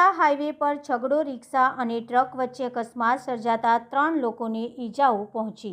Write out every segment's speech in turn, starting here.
Deesa highway પર છગડો રિક્ષા અને truck વચ્ચે અકસ્માત સર્જાતા 3 લોકોને ઈજાઓ પહોંચી।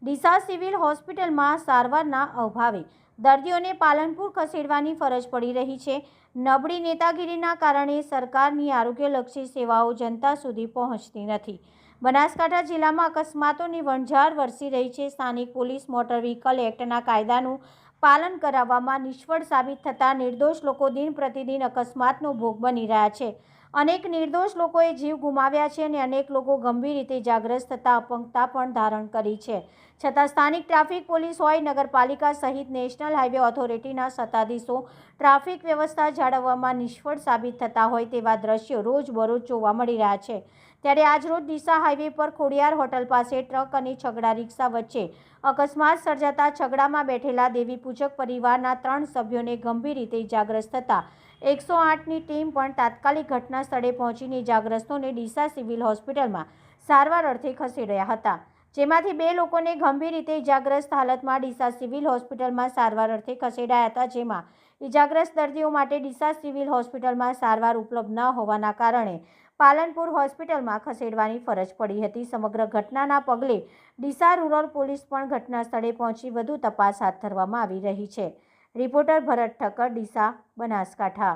ડીસા સિવિલ હોસ્પિટલમાં સારવારના અભાવે દર્દીઓને પાલનપુર ખસેડવાની ફરજ પડી રહી છે। નબળી નેતાગીરીના કારણે સરકારની આરોગ્યલક્ષી સેવાઓ જનતા સુધી પહોંચતી નથી। બનાસકાંઠા જિલ્લામાં અકસ્માતોની વણઝાર વરસી રહી છે। સ્થાનિક પોલીસ મોટર વ્હીકલ એક્ટના કાયદાનું પાલન કરાવવામાં નિષ્ફળ સાબિત થતા નિર્દોષ લોકો દિન પ્રતિદિન અકસ્માતનો ભોગ બની રહ્યા છે। અનેક નિર્દોષ લોકોએ જીવ ગુમાવ્યા છે અને અનેક લોકો ગંભીર રીતે ઇજાગ્રસ્ત થતા અપંગતા પણ ધારણ કરી છે। છતાં સ્થાનિક ટ્રાફિક પોલીસ હોય, નગરપાલિકા સહિત નેશનલ હાઈવે ઓથોરિટીના સત્તાધીશો ટ્રાફિક વ્યવસ્થા જાળવવામાં નિષ્ફળ સાબિત થતા હોય તેવા દ્રશ્યો રોજબરોજ જોવા મળી રહ્યા છે। ત્યારે આજરોજ ડીસા હાઈવે પર ખોડિયાર હોટલ પાસે ટ્રક અને છગડા રિક્ષા વચ્ચે અકસ્માત સર્જાતા છગડામાં બેઠેલા દેવી પૂજક પરિવારના 3 સભ્યોને ગંભીર રીતે ઇજાગ્રસ્ત થતા 108ની ટીમ પણ તાત્કાલિક ઘટના સ્થળે પહોંચીને ઇજાગ્રસ્તોને ડીસા સિવિલ હોસ્પિટલમાં સારવાર અર્થે ખસેડ્યા હતા, જેમાંથી 2 લોકોને ગંભીર રીતે ઇજાગ્રસ્ત હાલતમાં ડીસા સિવિલ હોસ્પિટલમાં સારવાર અર્થે ખસેડાયા હતા, જેમાં ઇજાગ્રસ્ત દર્દીઓ માટે ડીસા સિવિલ હોસ્પિટલમાં સારવાર ઉપલબ્ધ ન હોવાના કારણે પાલનપુર હોસ્પિટલમાં ખસેડવાની ફરજ પડી હતી। સમગ્ર ઘટનાના પગલે ડીસા રૂરલ પોલીસ પણ ઘટના સ્થળે પહોંચી વધુ તપાસ હાથ ધરવામાં આવી રહી છે। રિપોર્ટર ભરત ઠક્કર, ડીસા, બનાસકાંઠા।